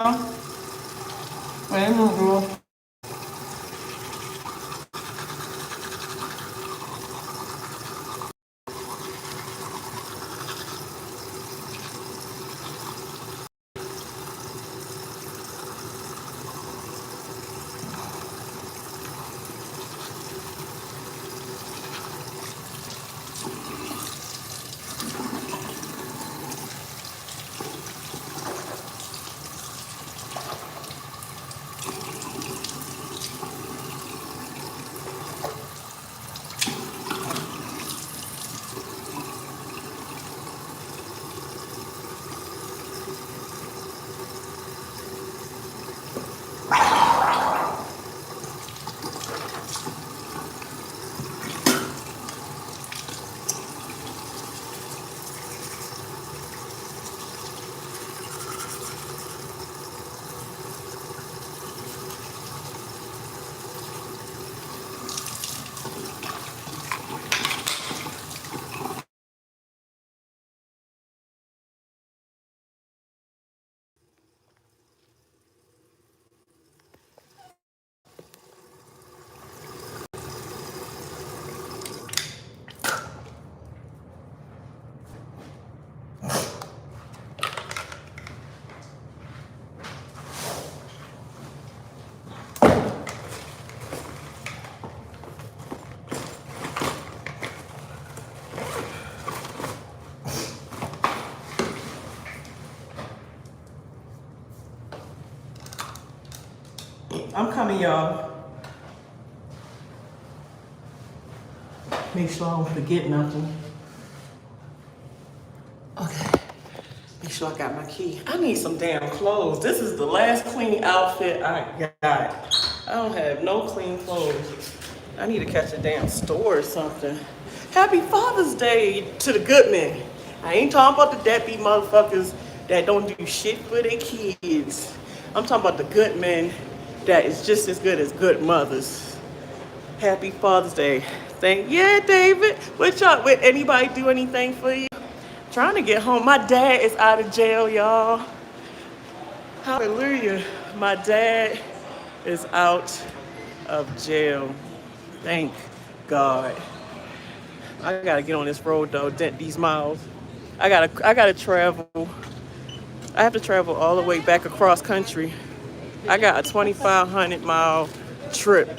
Hey, Mugu. I'm coming, y'all. Make sure I don't forget nothing. Okay. Make sure I got my key. I need some damn clothes. This is the last clean outfit I got. I don't have no clean clothes. I need to catch a damn store or something. Happy Father's Day to the good men. I ain't talking about the deadbeat motherfuckers that don't do shit for their kids. I'm talking about the good men that is just as good as good mothers. Happy Father's Day. Yeah, David. What y'all, would anybody do anything for you? Trying to get home. My dad is out of jail, y'all. Hallelujah. My dad is out of jail. Thank God. I gotta get on this road though, dent these miles. I gotta travel. I have to travel all the way back across country. I got a 2,500 mile trip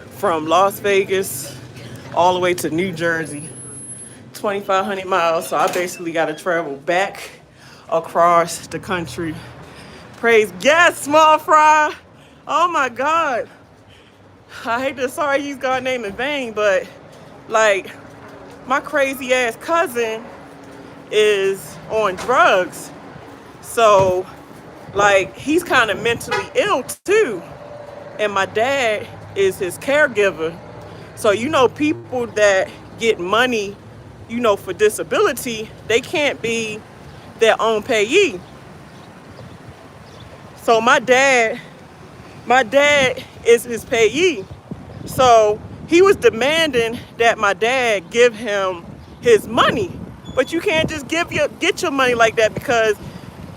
from Las Vegas all the way to New Jersey. 2,500 miles, so I basically got to travel back across the country. Praise, yes, small fry. Oh my God. I hate to sorry use God's name in vain, but like my crazy ass cousin is on drugs. So like he's kind of mentally ill too. And my dad is his caregiver. So you know people that get money, you know, for disability, they can't be their own payee. So my dad is his payee. So he was demanding that my dad give him his money. But you can't just get your money like that because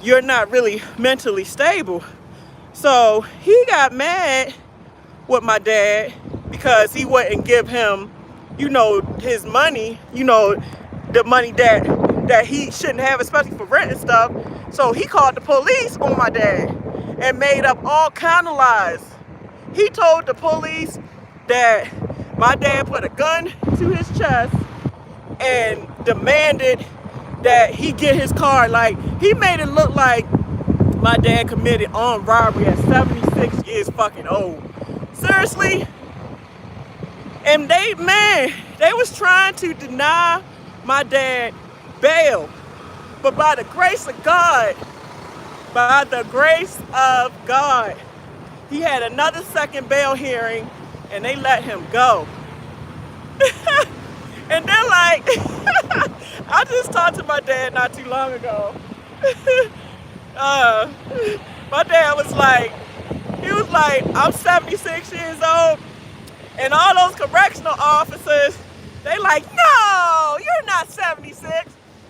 you're not really mentally stable. So he got mad with my dad because he wouldn't give him, you know, his money, you know, the money that he shouldn't have, especially for rent and stuff. So he called the police on my dad and made up all kind of lies. He told the police that my dad put a gun to his chest and demanded that he get his car. Like, he made it look like my dad committed armed robbery at 76 years fucking old. Seriously? And they was trying to deny my dad bail. But by the grace of God, he had another second bail hearing and they let him go. And they're like, I just talked to my dad not too long ago. uh, my dad was like, I'm 76 years old. And all those correctional officers, they like, no, you're not 76.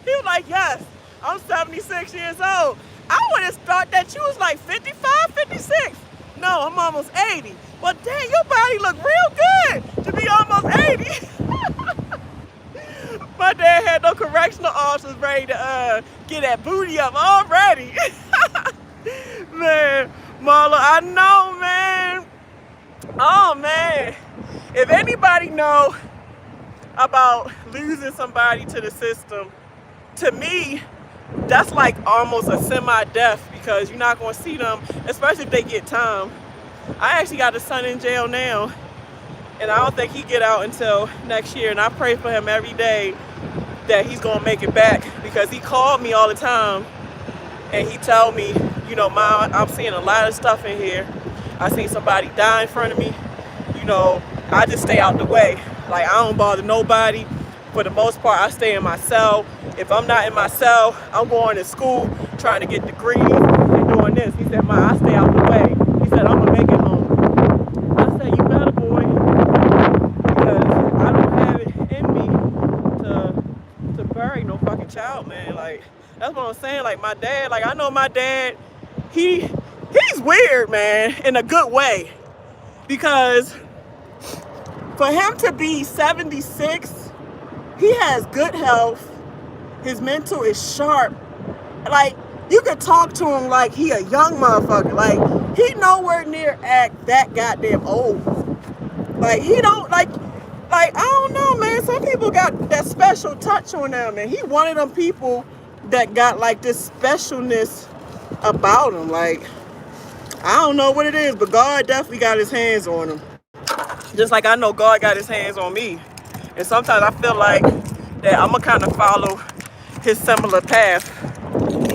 He was like, yes, I'm 76 years old. I would have thought that you was like 55, 56. No, I'm almost 80. Well, dang, your body look real good to be almost 80. My dad had no correctional officers ready to get that booty up already. Man, Marla, I know, man. Oh, man. If anybody know about losing somebody to the system, to me, that's like almost a semi-death because you're not going to see them, especially if they get time. I actually got a son in jail now, and I don't think he get out until next year, and I pray for him every day that he's going to make it back because he called me all the time, and he told me, you know, Mom, I'm seeing a lot of stuff in here. I seen somebody die in front of me. You know, I just stay out the way. Like, I don't bother nobody. For the most part, I stay in my cell. If I'm not in my cell, I'm going to school, trying to get degrees and doing this. He said, Ma, I stay out the way. He said, I'm going to make it home. I said, you better, boy, because I don't have it in me to bury no fucking child, man. Like, that's what I'm saying. Like, my dad, like, I know my dad, he's weird, man, in a good way. Because for him to be 76, he has good health. His mental is sharp. Like, you could talk to him like he a young motherfucker. Like, he nowhere near act that goddamn old. Like, he don't, like, I don't know, man. Some people got that special touch on them. And he one of them people that got, like, this specialness about him. Like, I don't know what it is, but God definitely got his hands on him. Just like I know God got his hands on me. And sometimes I feel like that I'm going to kind of follow his similar path.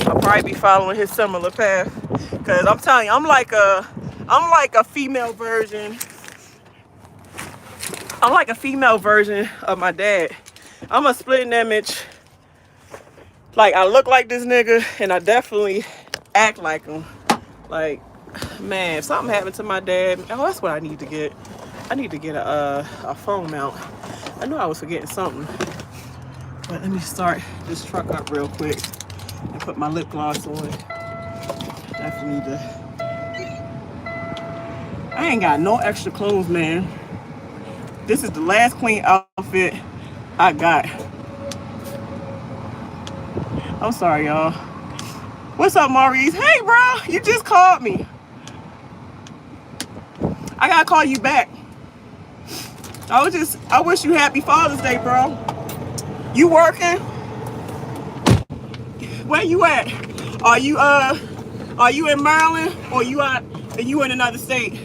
I'll probably be following his similar path. Because I'm telling you, I'm like a female version. I'm like a female version of my dad. I'm a split image. Like, I look like this nigga, and I definitely act like him. Like, man, if something happened to my dad, oh, that's what I need to get. I need to get a phone mount. I knew I was forgetting something. But let me start this truck up real quick and put my lip gloss on. Definitely need to. I ain't got no extra clothes, man. This is the last clean outfit I got. I'm sorry, y'all. What's up, Maurice? Hey, bro, you just called me. I gotta call you back. I wish you happy Father's Day, bro. You working? Where you at? Are you in Maryland or are you in another state?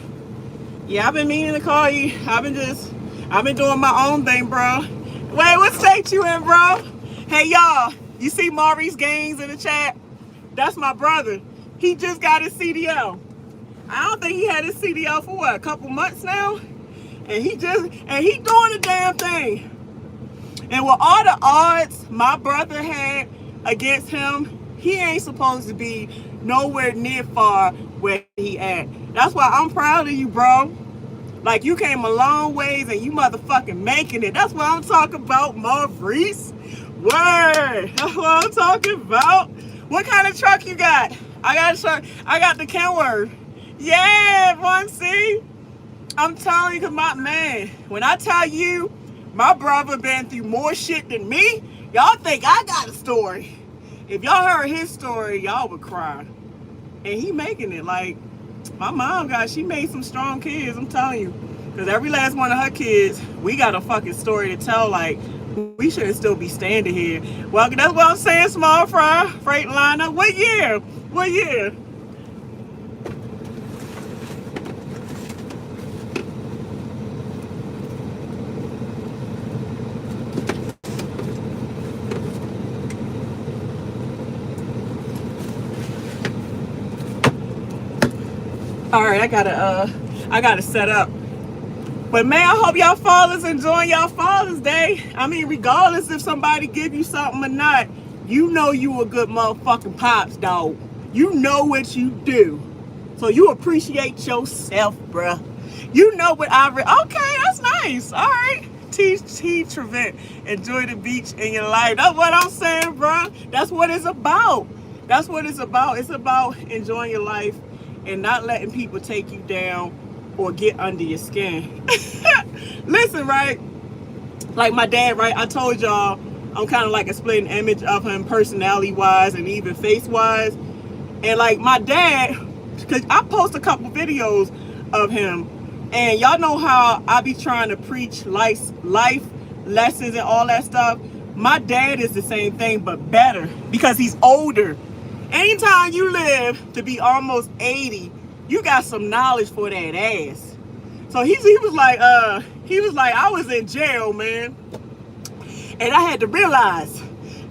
Yeah, I've been meaning to call you. I've been doing my own thing, bro. Wait, what state you in, bro? Hey, y'all, you see Maurice Gaines in the chat? That's my brother. He just got his CDL. I don't think he had his CDL for what, a couple months now? And he doing the damn thing. And with all the odds my brother had against him, he ain't supposed to be nowhere near far where he at. That's why I'm proud of you, bro. Like, you came a long ways and you motherfucking making it. That's what I'm talking about, Maurice. Word. That's what I'm talking about. What kind of truck you got? I got the Kenworth. Yeah, one C. I'm telling you, cause my man, when I tell you, my brother been through more shit than me, y'all think I got a story. If y'all heard his story, y'all would cry. And he making it. Like, my mom she made some strong kids, I'm telling you. Because every last one of her kids, we got a fucking story to tell. Like, we shouldn't still be standing here. Well, that's what I'm saying, Small Fry, Freightliner. What year? What year? All right, I gotta set up. But man, I hope y'all fathers enjoying y'all Father's Day. I mean, regardless if somebody give you something or not, you know you a good motherfucking pops, dog. You know what you do. So you appreciate yourself, bruh. You know what okay, that's nice. All right. T. Trevent, enjoy the beach in your life. That's what I'm saying, bruh. That's what it's about. That's what it's about. It's about enjoying your life and not letting people take you down or get under your skin. Listen, right? Like my dad, right? I told y'all I'm kind of like a split image of him personality wise and even face wise. And like my dad, because I post a couple videos of him, and y'all know how I be trying to preach life lessons and all that stuff. My dad is the same thing, but better because he's older. Anytime you live to be almost 80, you got some knowledge for that ass. So he was like, I was in jail, man. And I had to realize,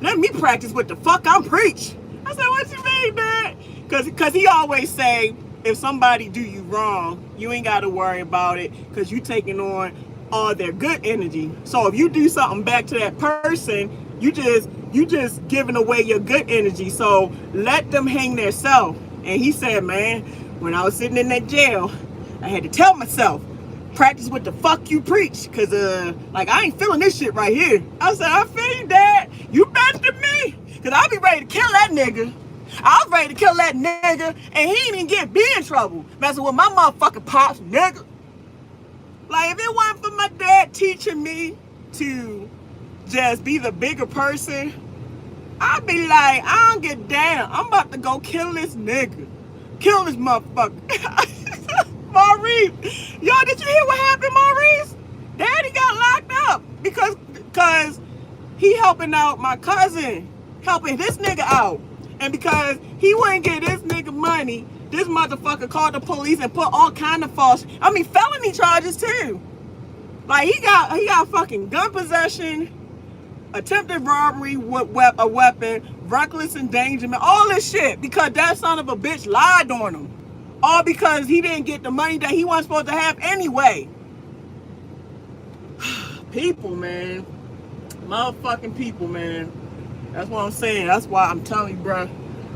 let me practice what the fuck I'm preach. I said, what you mean, Dad? Cause he always say, if somebody do you wrong, you ain't gotta worry about it because you taking on all their good energy. So if you do something back to that person, you just giving away your good energy. So let them hang their self. And he said, man, when I was sitting in that jail, I had to tell myself, practice what the fuck you preach, cause like I ain't feeling this shit right here. I said, I feel you, Dad. You better than me, cause I'll be ready to kill that nigga. I was ready to kill that nigga, and he didn't even get me in trouble messing with my motherfucking pops, nigga. Like if it wasn't for my dad teaching me to just be the bigger person, I'd be like, I don't get down. I'm about to go kill this nigga, kill this motherfucker. Maurice, yo, did you hear what happened, Maurice? Daddy got locked up because he helping out my cousin, helping this nigga out. And because he wouldn't get this nigga money, this motherfucker called the police and put all kind of felony charges too. Like he got fucking gun possession, attempted robbery with a weapon, reckless endangerment, all this shit because that son of a bitch lied on him. All because he didn't get the money that he wasn't supposed to have anyway. People, man. Motherfucking people, man. That's what I'm saying. That's why I'm telling you, bro.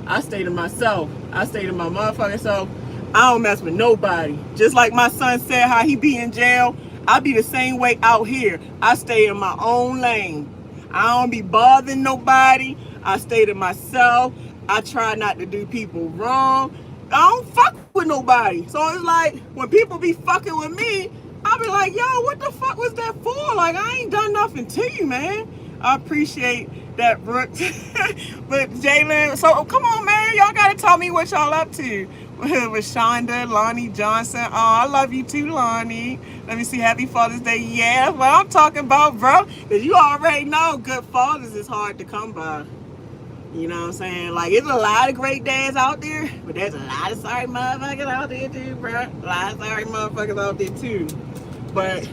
I stay to myself. I stay to my motherfucking self. I don't mess with nobody. Just like my son said how he be in jail, I be the same way out here. I stay in my own lane. I don't be bothering nobody. I stay to myself. I try not to do people wrong. I don't fuck with nobody. So it's like when people be fucking with me, I'll be like, yo, what the fuck was that for? Like, I ain't done nothing to you, man. I appreciate that, Brooks. But Jalen, so come on, man. Y'all gotta tell me what y'all up to. With Shonda, Lonnie Johnson. Oh, I love you too, Lonnie. Let me see. Happy Father's Day. Yeah, what I'm talking about, bro. Because you already know good fathers is hard to come by. You know what I'm saying? Like, there's a lot of great dads out there, but there's a lot of sorry motherfuckers out there too, bro. A lot of sorry motherfuckers out there too. But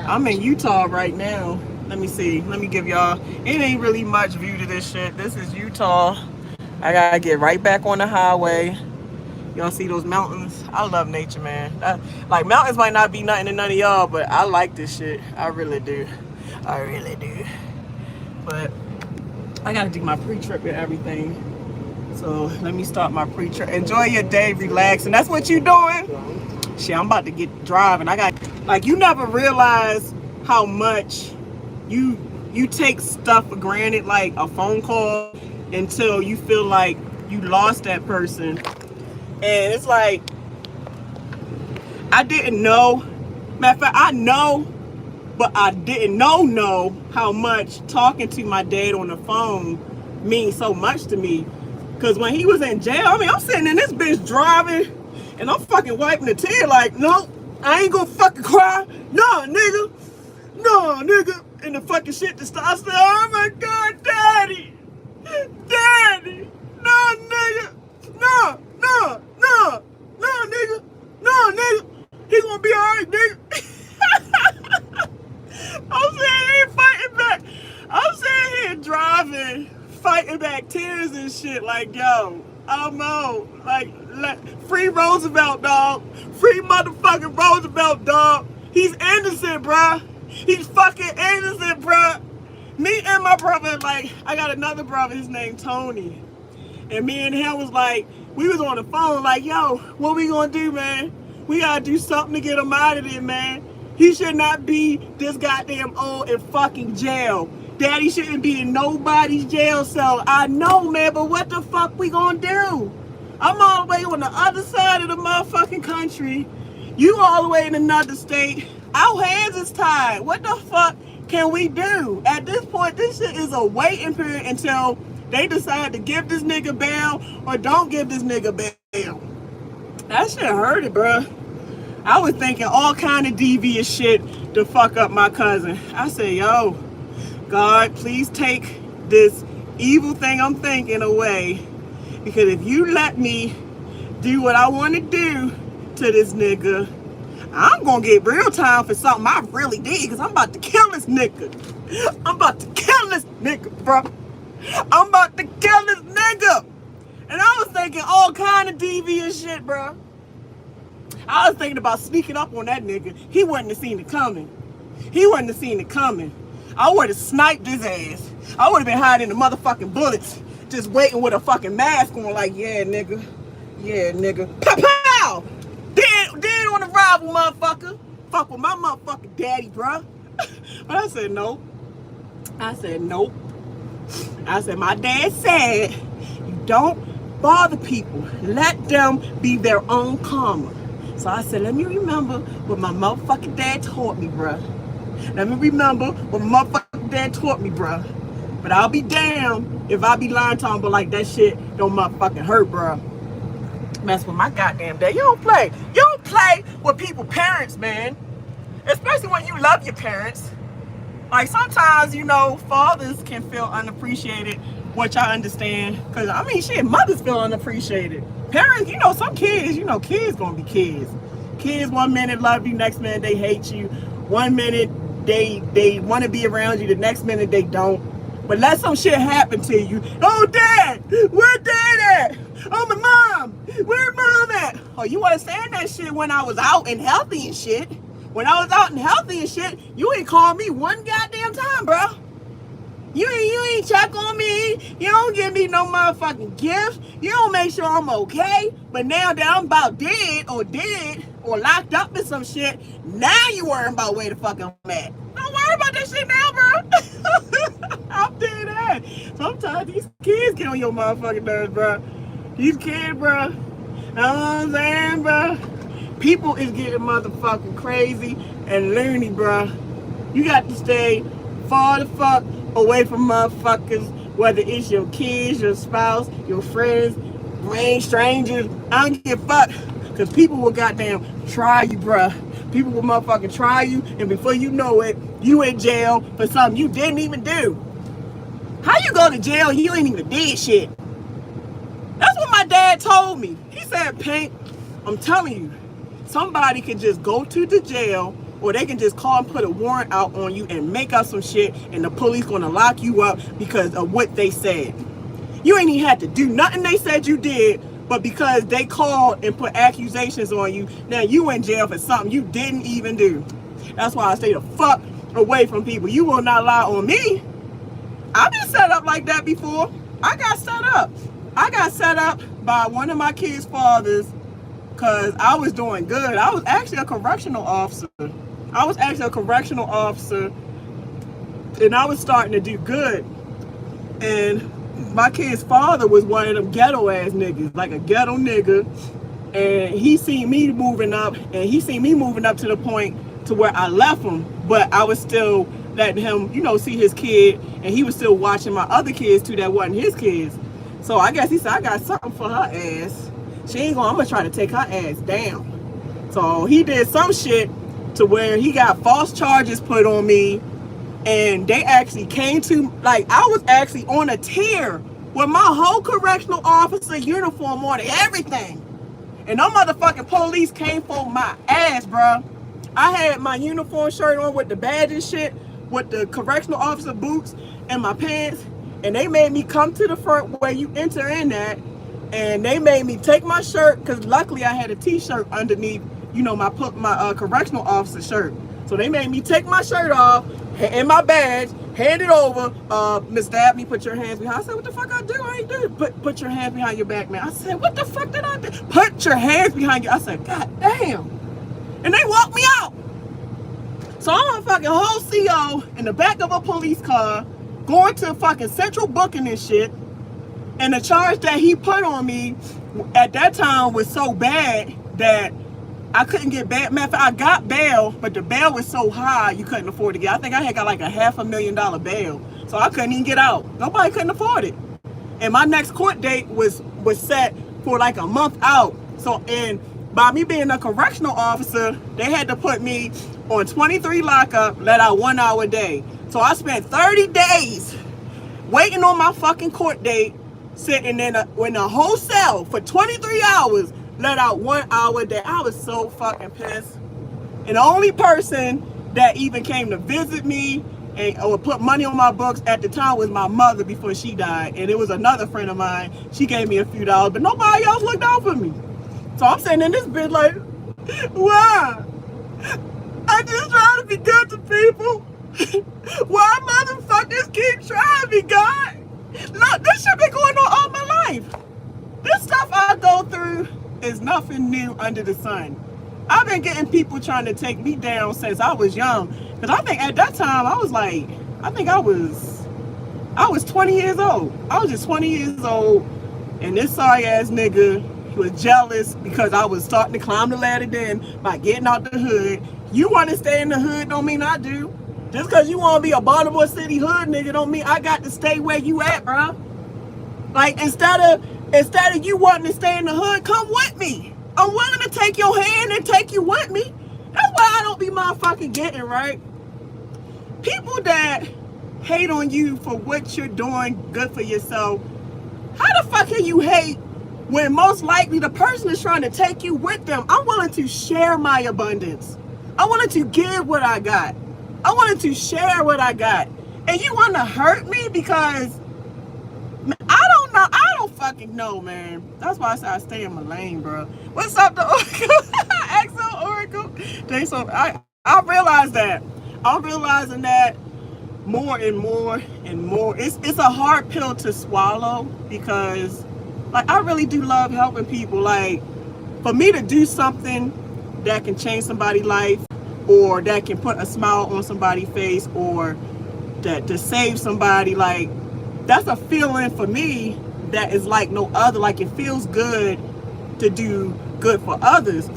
I'm in Utah right now. Let me see. Let me give y'all, it ain't really much view to this shit. This is Utah. I gotta get right back on the highway. Y'all see those mountains? I love nature, man. Like, mountains might not be nothing to none of y'all, but I like this shit. I really do. I really do. But I gotta do my pre-trip and everything. So let me start my pre-trip. Enjoy your day, relax. And that's what you doing? Shit, I'm about to get driving. I got, like, you never realize how much you take stuff for granted, like a phone call, until you feel like you lost that person. And it's like, I didn't know. Matter of fact, I know, but I didn't know how much talking to my dad on the phone means so much to me. Because when he was in jail, I mean, I'm sitting in this bitch driving, and I'm fucking wiping a tear like, no, I ain't gonna fucking cry. No, nigga. No, nigga. And the fucking shit to start. I said, oh my God, Daddy. Daddy. No, nigga. No, nigga. No, nigga. He gonna be alright, nigga. I'm sitting here fighting back. I'm sitting here driving, fighting back tears and shit. Like, yo, I don't know. Like, free Roosevelt, dog. Free motherfucking Roosevelt, dog. He's innocent, bruh. He's fucking innocent, bruh. Me and my brother, like, I got another brother, his name Tony. And me and him was like, we was on the phone like, yo, what we gonna do, man? We gotta do something to get him out of there, man. He should not be this goddamn old in fucking jail. Daddy shouldn't be in nobody's jail cell. I know, man, but what the fuck we gonna do? I'm all the way on the other side of the motherfucking country. You all the way in another state. Our hands is tied. What the fuck can we do? At this point, this shit is a waiting period until they decide to give this nigga bail or don't give this nigga bail. That shit hurted, bruh. I was thinking all kind of devious shit to fuck up my cousin. I said, yo, God, please take this evil thing I'm thinking away. Because if you let me do what I want to do to this nigga, I'm going to get real time for something I really did. Because I'm about to kill this nigga. I'm about to kill this nigga, bro. I'm about to kill this nigga. And I was thinking all kind of devious shit, bro. I was thinking about sneaking up on that nigga. He wouldn't have seen it coming. He wouldn't have seen it coming. I would have sniped his ass. I would have been hiding the motherfucking bullets, just waiting with a fucking mask on like, yeah, nigga. Yeah, nigga. Pow, pow! Dead on the rival, motherfucker. Fuck with my motherfucking daddy, bruh. But I said, nope. I said, nope. I said, my dad said, you don't bother people. Let them be their own karma. So I said, let me remember what my motherfucking dad taught me, bruh. Let me remember what my motherfucking dad taught me, bruh. But I'll be damned if I be lying to him, but like that shit don't motherfucking hurt, bruh. Mess with my goddamn dad. You don't play. You don't play with people's parents, man. Especially when you love your parents. Like sometimes, you know, fathers can feel unappreciated, which I understand. Cause I mean, shit, mothers feel unappreciated. Parents, you know, some kids, you know, kids gonna be kids. Kids 1 minute love you, next minute they hate you. 1 minute they want to be around you, the next minute they don't. But let some shit happen to you. Oh, dad, where dad at? Oh, my mom, where mom at? Oh, you understand that shit when I was out and healthy and shit. When I was out and healthy and shit, you ain't called me one goddamn time, bro. You ain't check on me. You don't give me no motherfucking gifts. You don't make sure I'm okay. But now that I'm about dead or locked up in some shit, now you worrying about where the fuck I'm at. Don't worry about that shit now, bro. I'm dead ass. Sometimes these kids get on your motherfucking nerves, bro. These kids, bro. You know what I'm saying, bro? People is getting motherfucking crazy and loony, bro. You got to stay far the fuck away from motherfuckers, whether it's your kids, your spouse, your friends, strangers. I don't give a fuck. Because people will goddamn try you, bruh. People will motherfucking try you, and before you know it, you in jail for something you didn't even do. How you go to jail and you ain't even did shit? That's what my dad told me. He said, Pink, I'm telling you, somebody can just go to the jail, or they can just call and put a warrant out on you and make up some shit, and the police gonna lock you up because of what they said. You ain't even had to do nothing they said you did, but because they called and put accusations on you, now you in jail for something you didn't even do. That's why I stay the fuck away from people. You will not lie on me. I've been set up like that before. I got set up. I got set up by one of my kids' fathers because I was doing good. I was actually a correctional officer. And I was starting to do good. And my kid's father was one of them ghetto ass niggas, like a ghetto nigga. And he seen me moving up, and he seen me moving up to the point to where I left him, but I was still letting him, you know, see his kid, and he was still watching my other kids too that wasn't his kids. So I guess he said, I got something for her ass. I'm gonna try to take her ass down. So he did some shit to where he got false charges put on me, and they actually came to, like, I was actually on a tier with my whole correctional officer uniform on and everything. And them motherfucking police came for my ass, bro. I had my uniform shirt on with the badge and shit, with the correctional officer boots and my pants, and they made me come to the front where you enter in that, and they made me take my shirt, because luckily I had a t-shirt underneath, you know, my correctional officer shirt. So they made me take my shirt off and my badge, hand it over. Miss Dabney, put your hands behind. I said, what the fuck I do? I ain't do it. Put your hands behind your back, man. I said, what the fuck did I do? Put your hands behind you. I said, God damn. And they walked me out. So I'm a fucking whole CO in the back of a police car going to fucking Central Booking and shit. And the charge that he put on me at that time was so bad that I couldn't get bail. Matter of fact, I got bail, but the bail was so high you couldn't afford to get. I think I had got like a $500,000 bail, so I couldn't even get out. Nobody couldn't afford it. And my next court date was set for like a month out. So, and by me being a correctional officer, they had to put me on 23 lockup, let out 1 hour a day. So I spent 30 days waiting on my fucking court date, sitting in a whole cell for 23 hours, let out 1 hour a day. I was so fucking pissed. And the only person that even came to visit me or put money on my books at the time was my mother before she died. And it was another friend of mine. She gave me a few dollars, but nobody else looked out for me. So I'm sitting in this bitch like, why? I just try to be good to people. Why motherfuckers keep trying me, God? Look, this shit been going on all my life. This stuff I go through is nothing new under the sun. I've been getting people trying to take me down since I was young. Because I think at that time, I was like, I was 20 years old. I was just 20 years old. And this sorry ass nigga, he was jealous because I was starting to climb the ladder then by getting out the hood. You want to stay in the hood don't mean I do. Just because you want to be a Baltimore City hood nigga don't mean I got to stay where you at, bro. Like, instead of you wanting to stay in the hood, come with me. I'm willing to take your hand and take you with me. That's why I don't be motherfucking getting, right? People that hate on you for what you're doing good for yourself, how the fuck can you hate when most likely the person is trying to take you with them? I'm willing to share my abundance. I wanted to give what I got. I wanted to share what I got. And you want to hurt me because I don't know. I don't fucking know, man. That's why I said I stay in my lane, bro. What's up, the Oracle? Axel Oracle. So I realized that. I'm realizing that more and more and more. It's a hard pill to swallow because, like, I really do love helping people. Like, for me to do something that can change somebody's life, or that can put a smile on somebody's face, or that to save somebody, like, that's a feeling for me that is like no other. Like, it feels good to do good for others.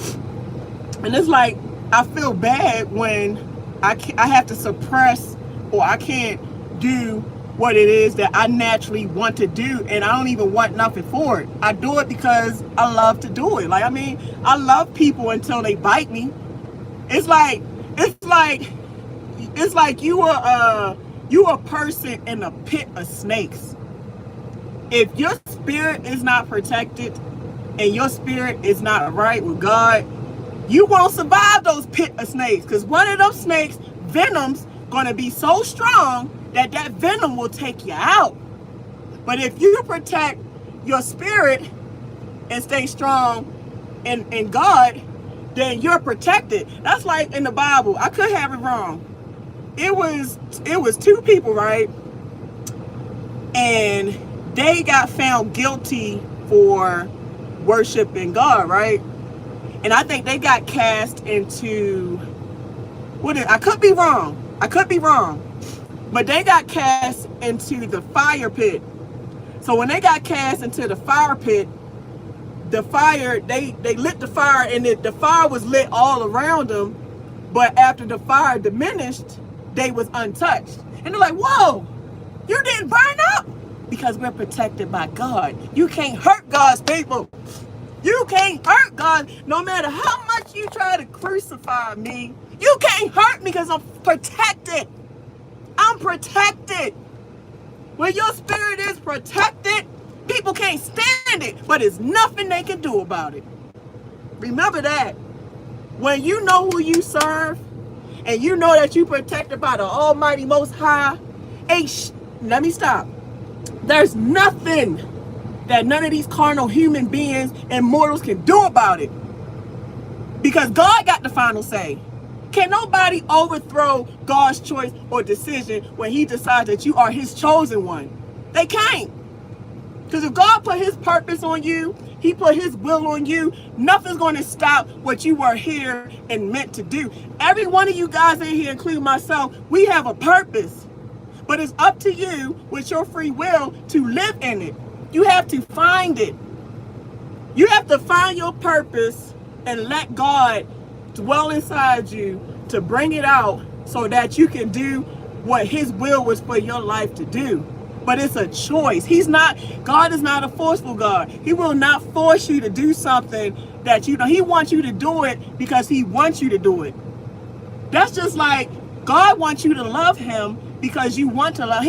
And it's like, I feel bad when I have to suppress, or I can't do what it is that I naturally want to do, and I don't even want nothing for it. I do it because I love to do it. Like, I mean, I love people until they bite me. It's like you are a person in a pit of snakes. If your spirit is not protected and your spirit is not right with God, you won't survive those pit of snakes, because one of those snakes' venom's gonna be so strong that venom will take you out. But if you protect your spirit and stay strong in God, then you're protected. That's like in the Bible. I could have it wrong. It was two people, right? And they got found guilty for worshiping God, right? And I think they got cast into I could be wrong. But they got cast into the fire pit. So when they got cast into the fire pit, the fire, they lit the fire, and the fire was lit all around them. But after the fire diminished, they was untouched. And they're like, whoa, you didn't burn up? Because we're protected by God. You can't hurt God's people. You can't hurt God. No matter how much you try to crucify me, you can't hurt me because I'm protected. I'm protected. When your spirit is protected, people can't stand it, but there's nothing they can do about it. Remember that. When you know who you serve, and you know that you're protected by the Almighty Most High, let me stop. There's nothing that none of these carnal human beings and mortals can do about it. Because God got the final say. Can nobody overthrow God's choice or decision when he decides that you are his chosen one? They can't. Because if God put his purpose on you, he put his will on you, nothing's going to stop what you were here and meant to do. Every one of you guys in here, including myself, we have a purpose. But it's up to you with your free will to live in it. You have to find it. You have to find your purpose and let God dwell inside you to bring it out so that you can do what his will was for your life to do. But it's a choice. God is not a forceful God. He will not force you to do something that he wants you to do it because he wants you to do it. That's just like God wants you to love him because you want to love.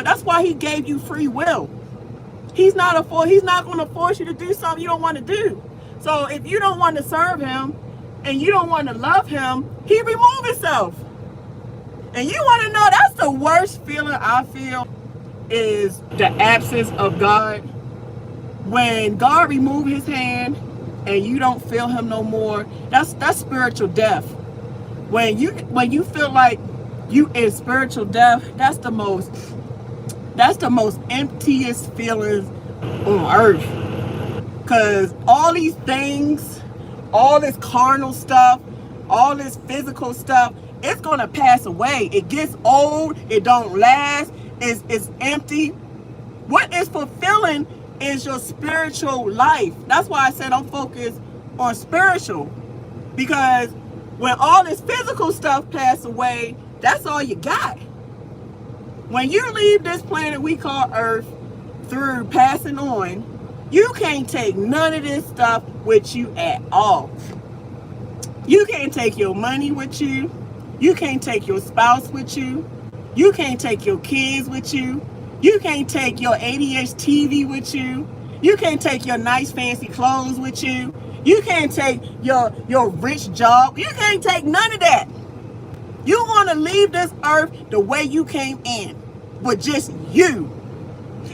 That's why he gave you free will. He's not going to force you to do something you don't want to do. So if you don't want to serve him and you don't want to love him, he remove himself. And you want to know, that's the worst feeling I feel, is the absence of God. When God remove his hand and you don't feel him no more, that's spiritual death. When you feel like you in spiritual death, that's the most emptiest feelings on earth. Because all these things, all this carnal stuff, all this physical stuff, it's going to pass away. It gets old. It don't last. It's empty. What is fulfilling is your spiritual life. That's why I said I'm focused on spiritual. Because when all this physical stuff pass away, that's all you got. When you leave this planet we call Earth through passing on, you can't take none of this stuff with you at all. You can't take your money with you. You can't take your spouse with you. You can't take your kids with you. You can't take your ADH TV with you. You can't take your nice fancy clothes with you. You can't take your rich job. You can't take none of that. You want to leave this earth the way you came in, with just you.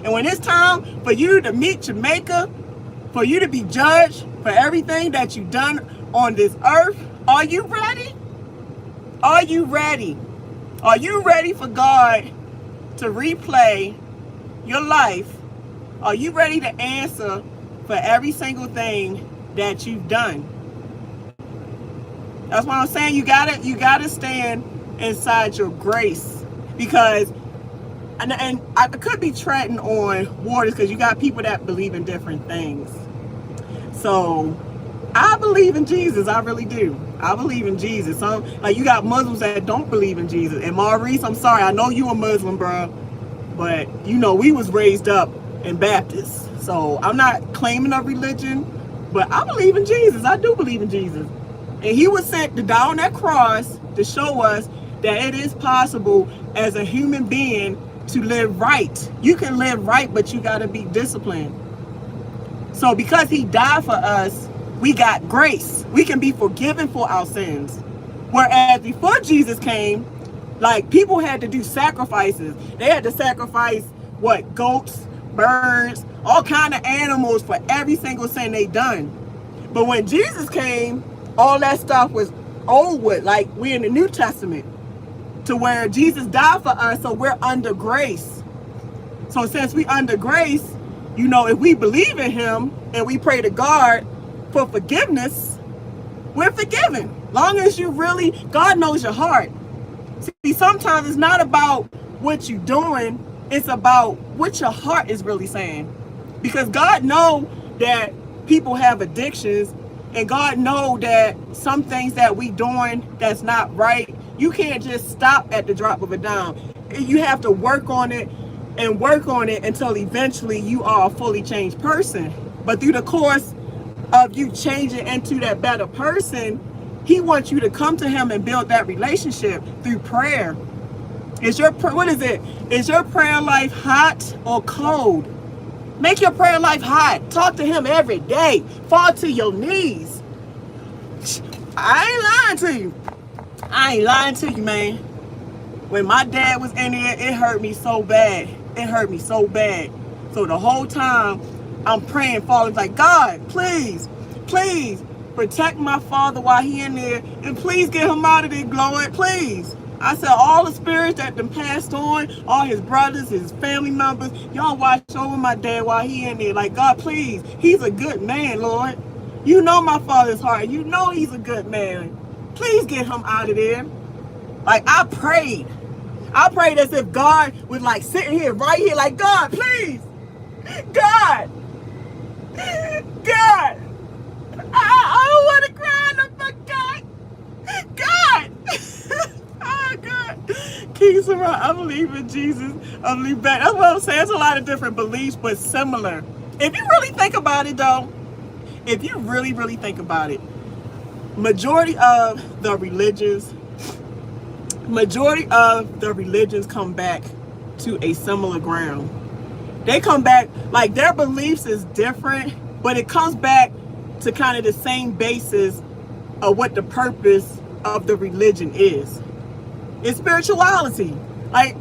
And when it's time for you to meet your maker, for you to be judged for everything that you've done on this earth, are you ready? Are you ready? Are you ready for God to replay your life? Are you ready to answer for every single thing that you've done? That's what I'm saying. You gotta stand inside your grace, because and I could be treading on waters because you got people that believe in different things. So I believe in Jesus. I really do. I believe in Jesus. Like, you got Muslims that don't believe in Jesus. And Maurice, I'm sorry, I know you a Muslim, bro, but we was raised up in Baptists. So I'm not claiming a religion, but I believe in Jesus. I do believe in Jesus. And he was sent to die on that cross to show us that it is possible as a human being to live right. You can live right, but you got to be disciplined. So because he died for us, we got grace. We can be forgiven for our sins. Whereas before Jesus came, like, people had to do sacrifices. They had to sacrifice goats, birds, all kind of animals for every single sin they done. But when Jesus came, all that stuff was old with, like we're in the New Testament, to where Jesus died for us, so we're under grace. So since we under grace, if we believe in him and we pray to God for forgiveness, we're forgiven. Long as God knows your heart. See, sometimes it's not about what you're doing, it's about what your heart is really saying. Because God knows that people have addictions, and God knows that some things that we doing that's not right, you can't just stop at the drop of a dime. You have to work on it until eventually you are a fully changed person. But through the course of you changing into that better person, he wants you to come to him and build that relationship through prayer. Is your prayer life hot or cold? Make your prayer life hot. Talk to him every day. Fall to your knees. I ain't lying to you. I ain't lying to you, man. When my dad was in there, it hurt me so bad. It hurt me so bad. So the whole time I'm praying, falling like, God, please, please protect my father while he in there, and please get him out of there, Lord, please. I said, all the spirits that done passed on, all his brothers, his family members, y'all watch over my dad while he in there. Like, God, please, he's a good man, Lord. You know my father's heart. You know he's a good man. Please get him out of there. Like, I prayed. I prayed as if God was like sitting here, right here, like, God, please, God, God, I don't want to cry no more, God, God. Oh, God. King Sarah, I believe in Jesus. I believe back. That's what I'm saying. It's a lot of different beliefs, but similar. If you really think about it, though, if you really, really think about it, majority of the religions come back to a similar ground. They come back, like their beliefs is different, but it comes back to kind of the same basis of what the purpose of the religion is. It's spirituality. Like,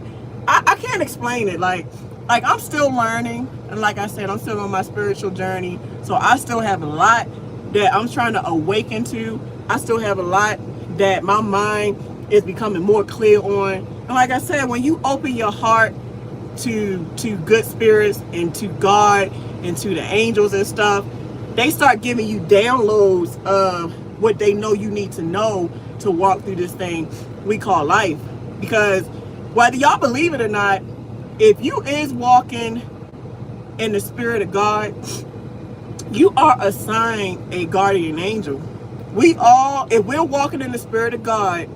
I can't explain it. Like I'm still learning, and like I said, I'm still on my spiritual journey, so I still have a lot that I'm trying to awaken to. I still have a lot that my mind is becoming more clear on. And like I said, when you open your heart to good spirits and to God and to the angels and stuff, they start giving you downloads of what they know you need to know to walk through this thing we call life. Because whether y'all believe it or not, if you is walking in the spirit of God, you are assigned a guardian angel. We all, if we're walking in the spirit of God,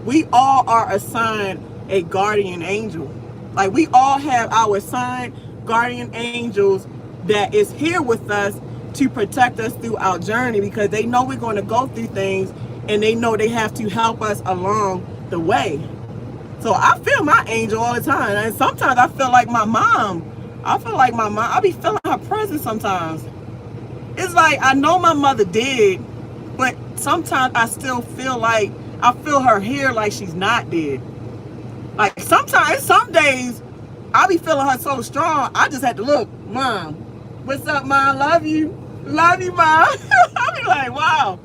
we all are assigned a guardian angel. Like, we all have our assigned guardian angels that is here with us to protect us through our journey, because they know we're going to go through things, and they know they have to help us along the way. So I feel my angel all the time, and sometimes I feel like my mom. I be feeling her presence sometimes. It's like, I know my mother did, but sometimes I still feel like I feel her here, like she's not dead. Like, sometimes, some days, I be feeling her so strong, I just had to look, Mom, what's up, Mom? Love you, Mom. I be like, wow.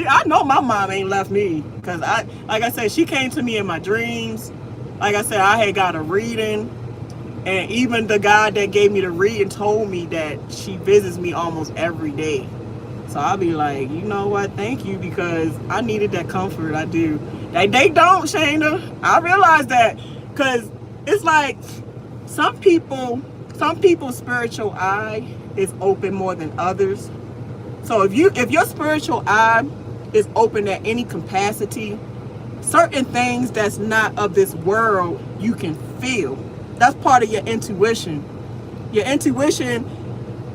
I know my mom ain't left me, because like I said, she came to me in my dreams. Like I said, I had got a reading, and even the guy that gave me the reading told me that she visits me almost every day. So I'll be like, you know what, thank you, because I needed that comfort. I do. They don't, Shayna. I realize that, because it's like some people's spiritual eye is open more than others. So if your spiritual eye is open at any capacity, certain things that's not of this world you can feel. That's part of your intuition. Your intuition,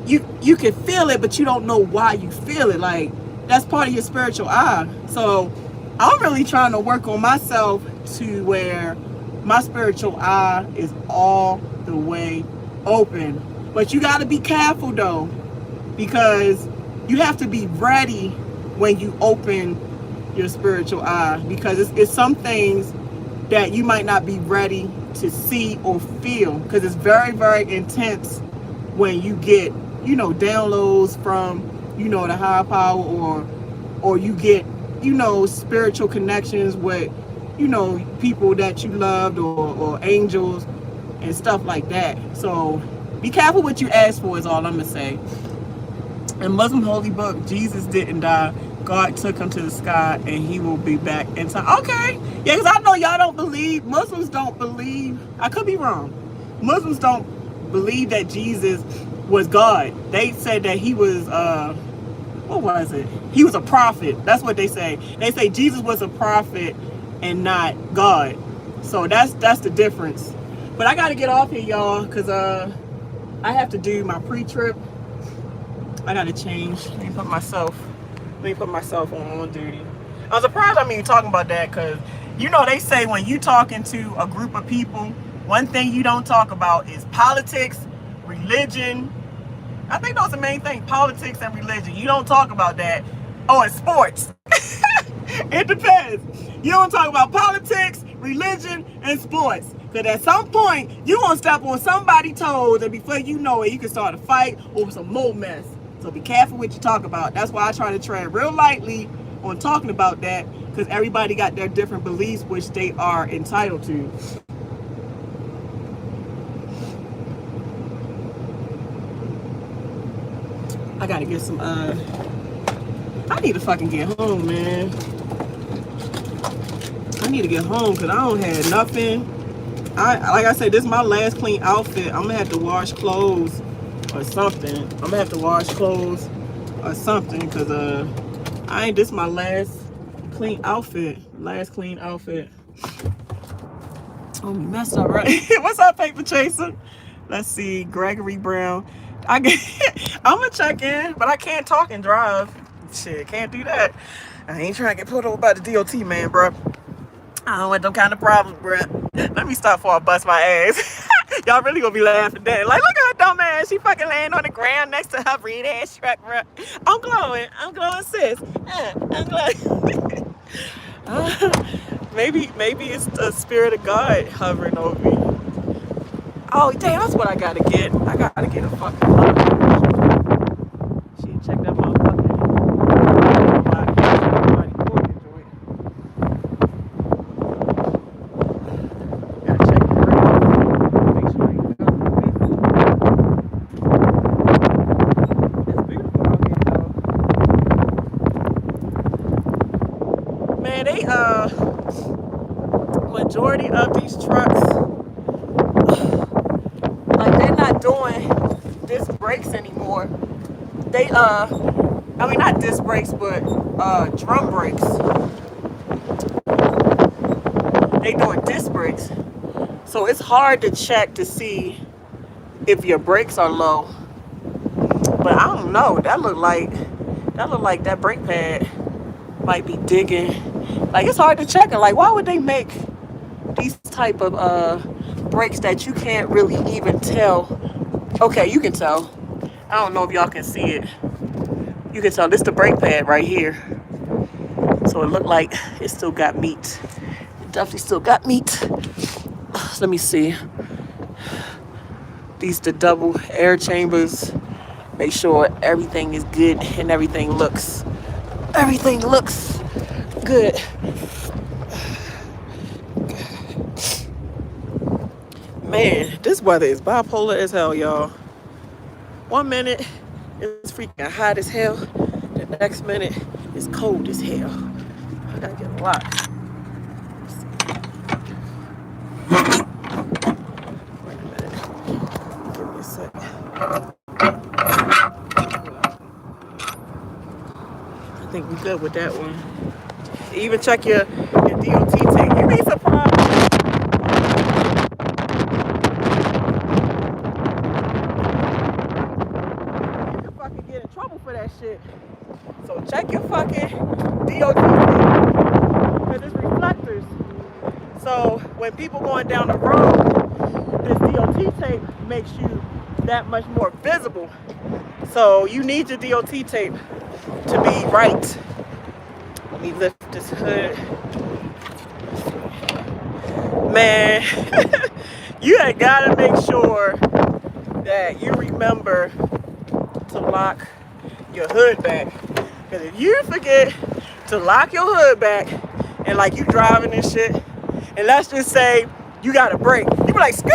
you can feel it, but you don't know why you feel it. Like, that's part of your spiritual eye. So I'm really trying to work on myself to where my spiritual eye is all the way open. But you got to be careful though, because you have to be ready when you open your spiritual eye, because it's some things that you might not be ready to see or feel, because it's very, very intense when you get, downloads from, the higher power, or you get, spiritual connections with, people that you loved, or angels and stuff like that. So be careful what you ask for, is all I'm gonna say. In Muslim holy book, Jesus didn't die. God took him to the sky, and he will be back in time. Okay, yeah, because I know y'all don't believe, Muslims don't believe, I could be wrong, Muslims don't believe that Jesus was God. They said that he was, what was it? He was a prophet. That's what they say. They say Jesus was a prophet and not God. So that's the difference. But I got to get off here, y'all, because I have to do my pre-trip. I got to change. Let me put myself on duty. I was surprised I'm even talking about that, because, they say when you talking to a group of people, one thing you don't talk about is politics, religion. I think those are the main things, politics and religion. You don't talk about that. Oh, and sports. It depends. You don't talk about politics, religion, and sports. Because at some point, you're going to step on somebody's toes, and before you know it, you can start a fight over some more mess. So be careful what you talk about. That's why I try to tread real lightly on talking about that, because everybody got their different beliefs, which they are entitled to. I gotta get some, I need to fucking get home, man. I need to get home, because I don't have nothing Like I said, this is my last clean outfit. I'm gonna have to wash clothes or something. I'm gonna have to wash clothes or something because this is my last clean outfit. Last clean outfit. Oh, we messed up, right? What's up, Paper Chaser? Let's see, Gregory Brown. I'm gonna check in, but I can't talk and drive. Shit, can't do that. I ain't trying to get pulled over by the DOT, man, bro. I don't want them kind of problems, bro. Let me stop before I bust my ass. Y'all really gonna be laughing then. Like, look at her dumb ass. She fucking laying on the ground next to her red ass truck, bro. I'm glowing, sis. I'm glowing. Maybe it's the spirit of God hovering over me. Oh, damn, that's what I gotta get. I gotta get a fucking lock. She checked that motherfucker. Gotta check the ring. Make sure you go. It's beautiful out here, though. Man, majority of these trucks, like, they're not doing disc brakes anymore. They I mean, not disc brakes, but drum brakes. They doing disc brakes, so it's hard to check to see if your brakes are low. But I don't know. That look like that brake pad might be digging. Like, it's hard to check it. Like, why would they make these type of brakes that you can't really even tell? Okay, you can tell. I don't know if y'all can see it. You can tell this the brake pad right here. So it looked like it still got meat. It definitely still got meat. Let me see. These the double air chambers. Make sure everything is good and everything looks good. Man, this weather is bipolar as hell, y'all. 1 minute it's freaking hot as hell. The next minute it's cold as hell. I gotta get a lock. Wait a minute. Give me a sec. I think we good with that one. Even check your DOT tape. You be surprised. For that shit. So check your fucking DOT tape, because it's reflectors. So when people going down the road, this DOT tape makes you that much more visible. So you need your DOT tape to be right. Let me lift this hood. Man, you had gotta make sure that you remember to lock your hood back. Because if you forget to lock your hood back and like you driving and shit, and let's just say you got a brake, you be like, skirt!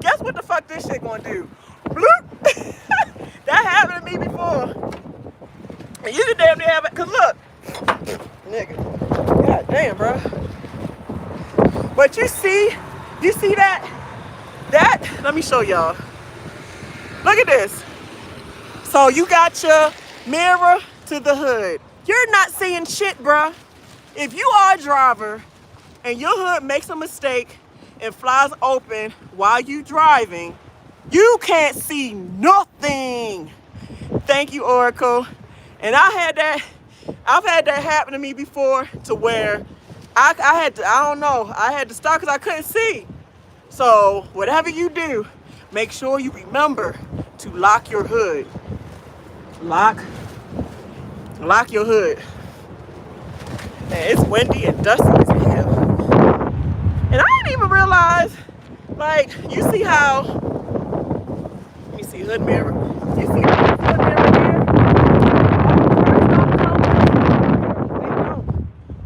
Guess what the fuck this shit gonna do? Bloop! That happened to me before. And you can damn near have it, cause look, nigga, god damn, bro. But you see that? Let me show y'all. Look at this. So you got your mirror to the hood. You're not seeing shit, bruh. If you are a driver and your hood makes a mistake and flies open while you driving, you can't see nothing. Thank you, Oracle. And I've had that happen to me before, to where I had to stop because I couldn't see. So whatever you do, make sure you remember to lock your hood. Lock your hood. Man, it's windy and dusty as hell. And I didn't even realize, like, you see how, let me see, hood mirror. You see how this hood mirror here?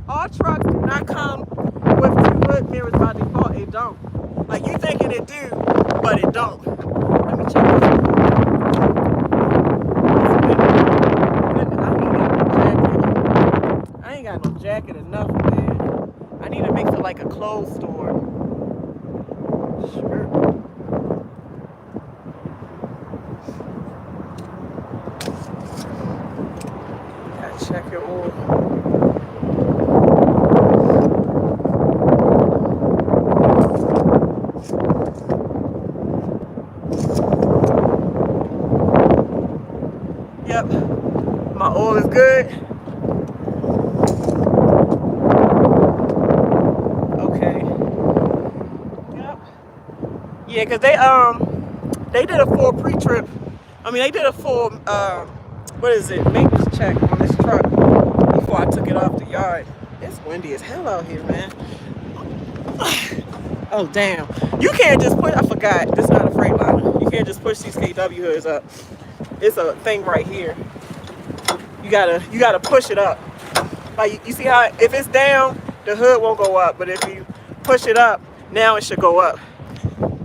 All trucks do not come with two hood mirrors by default. It don't. Like, you thinking it do, but it don't. Let me check this one. I ain't got no jacket enough, man. I need to make it like a clothes store. your oil. Yep, my oil is good. Okay. Yep. Yeah, cause they did a full pre-trip. I mean, they did a full what is it, maintenance check on this truck before I took it off the yard. It's windy as hell out here, man. Oh damn! You can't just push. I forgot. This is not a Freightliner. You can't just push these KW hoods up. It's a thing right here. You gotta push it up. Like you see how if it's down, the hood won't go up. But if you push it up, now it should go up.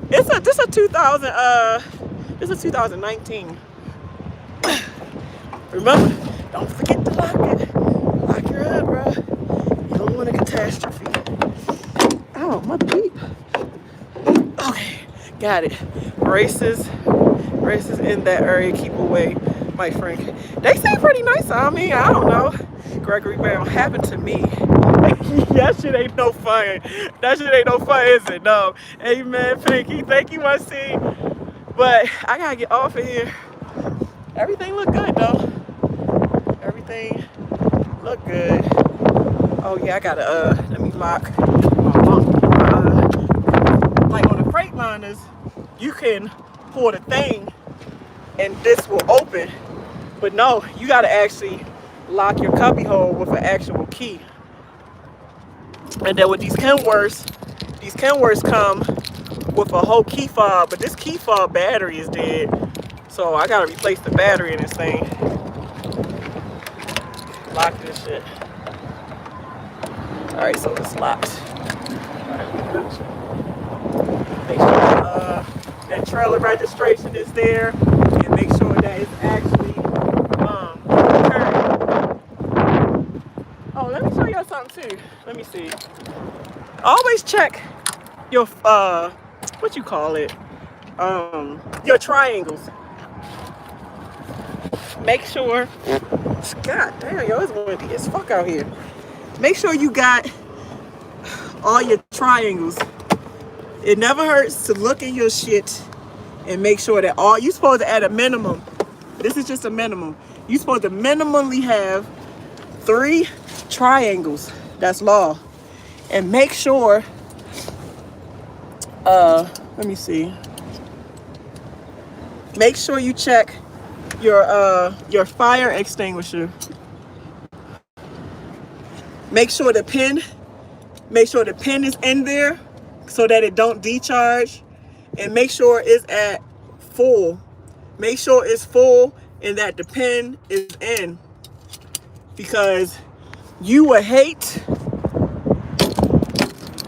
This a 2019. Remember, don't forget to lock it. Lock your hood, bro. You don't want a catastrophe. Oh, my beep. Okay, got it. Braces in that area. Keep away, my friend. They seem pretty nice. I mean, I don't know. Gregory Brown happened to me. That shit ain't no fun. That shit ain't no fun, is it? No. Hey, man, Pinky. Thank you, my C. But I gotta get off of here. Everything look good, though. Everything look good. Oh, yeah, I gotta, let me lock my bump. Like on the Freightliners, you can pull the thing and this will open. But no, you gotta actually lock your cubby hole with an actual key. And then with these Kenworths come with a whole key fob, but this key fob battery is dead. So I gotta replace the battery in this thing. Lock this shit. Alright, so it's locked. Make sure that trailer registration is there, and make sure that it's actually turned. Oh, let me show y'all something too. Let me see. Always check your what you call it? Your triangles. Make sure. God damn, yo, it's windy as fuck out here. Make sure you got all your triangles. It never hurts to look in your shit and make sure that all you supposed to at a minimum. This is just a minimum. You supposed to minimally have 3 triangles. That's law. And make sure. Let me see. Make sure you check your fire extinguisher. Make sure the pin is in there so that it don't decharge, and make sure it's at full. Make sure it's full and that the pin is in, because you would hate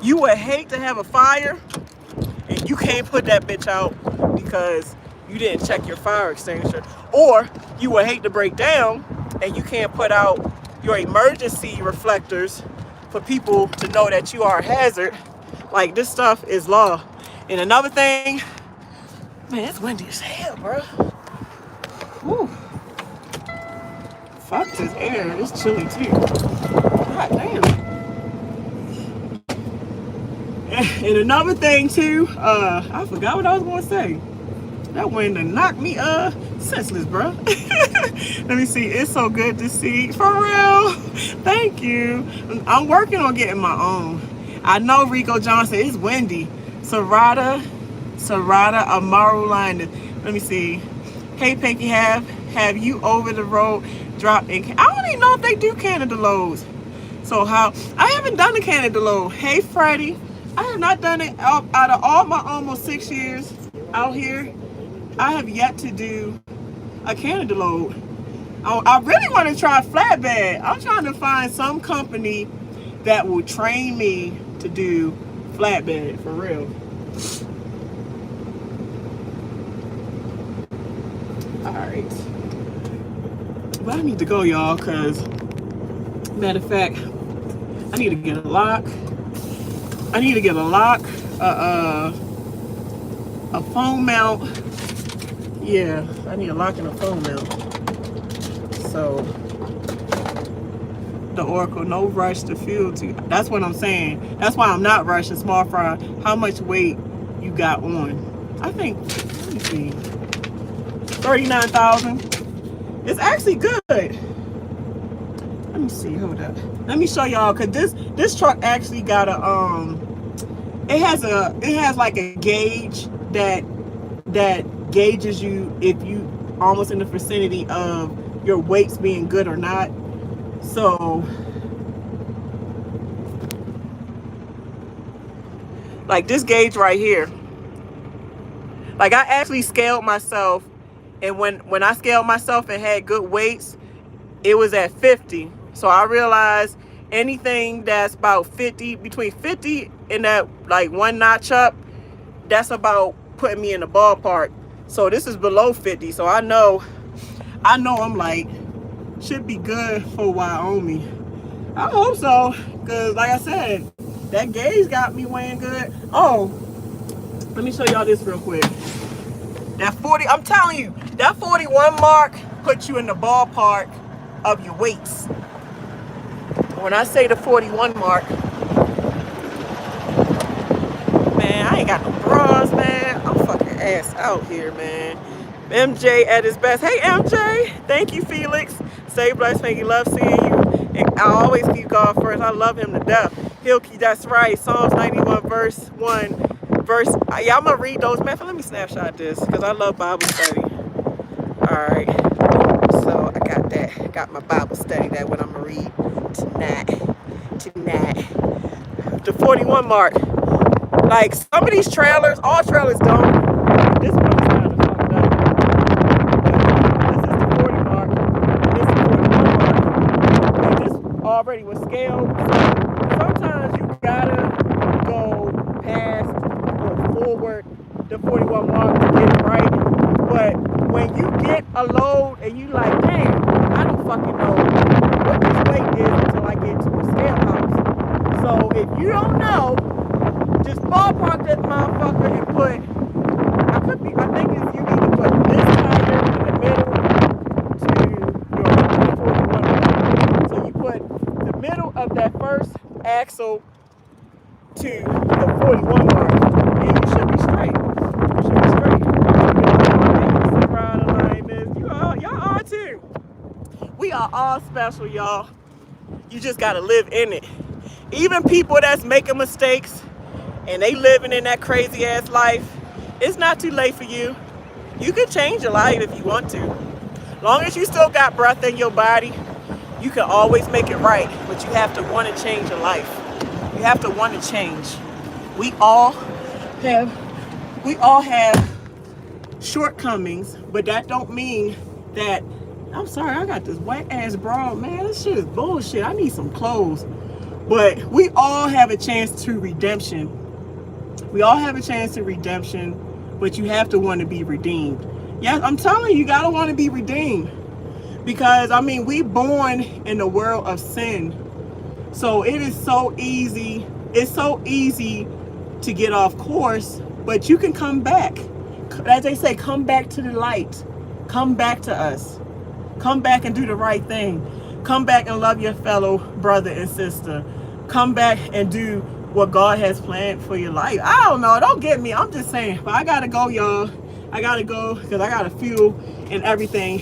to have a fire and you can't put that bitch out because you didn't check your fire extinguisher, or you would hate to break down and you can't put out your emergency reflectors for people to know that you are a hazard. Like, this stuff is law. And another thing, man, it's windy as hell, bro. Woo. Fuck this air, it's chilly too. God damn. And another thing too, I forgot what I was gonna say. That wind done knocked me senseless, bro. Let me see. It's so good to see. For real. Thank you. I'm working on getting my own. I know Rico Johnson. It's windy. Sarada Amaru Line. Let me see. Hey Pinky, have you over the road dropped in? I don't even know if they do Canada loads. So how? I haven't done a Canada load. Hey Freddie, I have not done it out of all my almost 6 years out here. I have yet to do a Canada load. I really want to try flatbed. I'm trying to find some company that will train me to do flatbed for real. Alright. But I need to go, y'all, because matter of fact, I need to get a lock. I need to get a lock, a phone mount. Yeah, I need a lock and a phone mount. So the oracle, no rush to feel to. That's what I'm saying. That's why I'm not rushing. Small fry, how much weight you got on? I think, let me see, 39,000. It's actually good. Let me see, hold up. Let me show y'all, cause this truck actually got a it has like a gauge that gauges you if you almost in the vicinity of your weights being good or not. So like this gauge right here, like I actually scaled myself, and when I scaled myself and had good weights, it was at 50. So I realized anything that's about 50, between 50 and that like one notch up, that's about putting me in the ballpark. So this is below 50. So I know I'm like, should be good for Wyoming. I hope so, because like I said, that gauge got me weighing good. Oh, let me show y'all this real quick. That 40, I'm telling you, that 41 mark puts you in the ballpark of your weights. When I say the 41 mark, man, I ain't got no bras, man. I'm fucking ass out here, man. MJ at his best. Hey, MJ. Thank you, Felix. Say bless, thank you. Love seeing you. And I always keep God first. I love him to death. He'll keep, that's right. Psalms 91, verse 1. Yeah, I'm going to read those. Man, let me snapshot this because I love Bible study. All right. So I got that. Got my Bible study. That what I'm going to read tonight. The 41 mark. Like some of these trailers, all trailers don't. This one is kind of fucked up. This is the 40 mark. This is the 41 mark. And this already was scaled. So sometimes you gotta go past or forward the 41 mark to get it right. But when you get a load and you like, damn, I don't fucking know what this weight is until I get to a scale house. So if you don't know, just ballpark that motherfucker and put, I think it's, you need to put this tire in the middle to your 41 mark. So you put the middle of that first axle to the 41 mark, and you should be straight. You should be straight. Y'all are too. We are all special, y'all. You just gotta live in it. Even people that's making mistakes and they living in that crazy ass life, it's not too late for you. You can change your life if you want to. Long as you still got breath in your body, you can always make it right, but you have to want to change your life. You have to want to change. We all have shortcomings, but that don't mean that, I'm sorry, I got this white ass bra, man, this shit is bullshit. I need some clothes. But we all have a chance to redemption. We all have a chance to redemption, but you have to want to be redeemed. Yes, I'm telling you, you gotta want to be redeemed. Because I mean, we born in the world of sin. So it is so easy, it's so easy to get off course, but you can come back. As they say, come back to the light. Come back to us. Come back and do the right thing. Come back and love your fellow brother and sister. Come back and do what God has planned for your life. I don't know. Don't get me. I'm just saying. But I got to go, y'all. I got to go because I got to fuel and everything.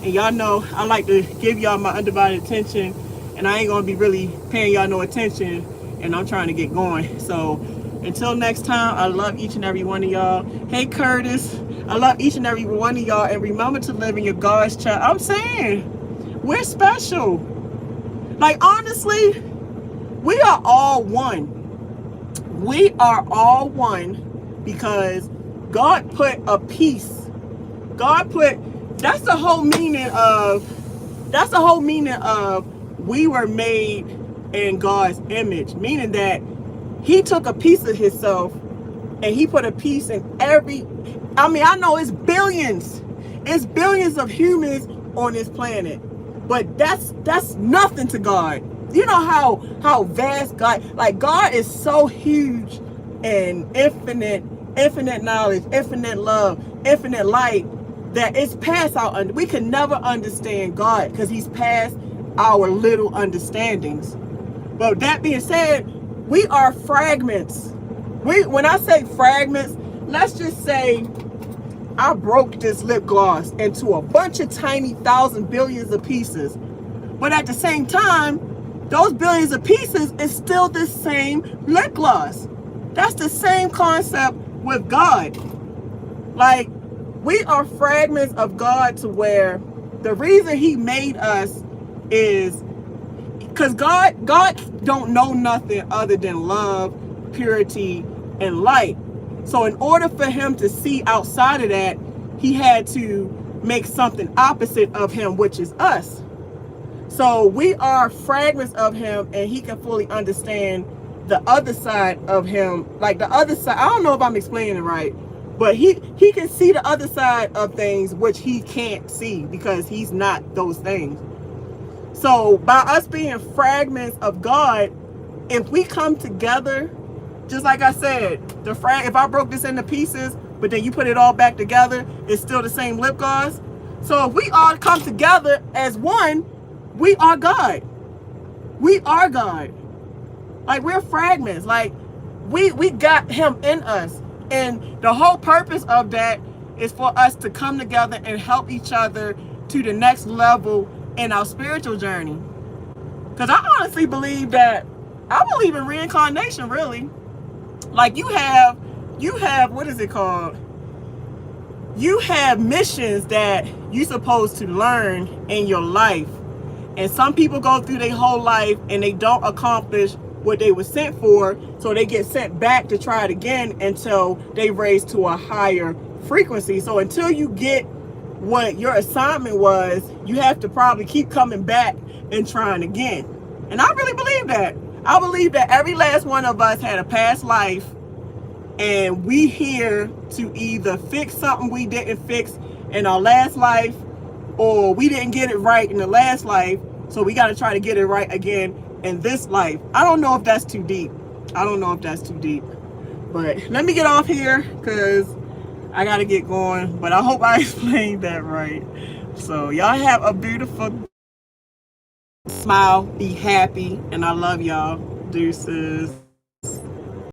And y'all know I like to give y'all my undivided attention. And I ain't going to be really paying y'all no attention. And I'm trying to get going. So until next time, I love each and every one of y'all. Hey, Curtis. I love each and every one of y'all. And remember to live in your God's child. I'm saying, we're special. Like, honestly, we are all one. We are all one because God put a piece. God put, that's the whole meaning of we were made in God's image. Meaning that he took a piece of himself and he put a piece in every, I mean, I know it's billions of humans on this planet, but that's nothing to God. You know how vast God, like God is so huge and infinite knowledge, infinite love, infinite light, that it's past our, we can never understand God because he's past our little understandings. But that being said, we are fragments. When I say fragments, let's just say I broke this lip gloss into a bunch of tiny thousand billions of pieces. But at the same time, those billions of pieces is still the same lip gloss. That's the same concept with God. Like, we are fragments of God, to where the reason he made us is because God don't know nothing other than love, purity, and light. So in order for him to see outside of that, he had to make something opposite of him, which is us. So we are fragments of him, and he can fully understand the other side of him. Like the other side, I don't know if I'm explaining it right, but he can see the other side of things which he can't see because he's not those things. So by us being fragments of God, if we come together, just like I said, if I broke this into pieces, but then you put it all back together, it's still the same lip gloss. So if we all come together as one, we are God. We are God. Like, we're fragments. Like, we got him in us. And the whole purpose of that is for us to come together and help each other to the next level in our spiritual journey. Because I honestly believe that, I believe in reincarnation, really. Like, you have, what is it called? You have missions that you're supposed to learn in your life. And some people go through their whole life and they don't accomplish what they were sent for, so they get sent back to try it again until they raise to a higher frequency. So until you get what your assignment was, you have to probably keep coming back and trying again. And I really believe that. I believe that every last one of us had a past life, and we here to either fix something we didn't fix in our last life, or we didn't get it right in the last life, so we got to try to get it right again in this life. I don't know if that's too deep. But let me get off here because I got to get going. But I hope I explained that right. So y'all have a beautiful, smile, be happy, and I love y'all. Deuces.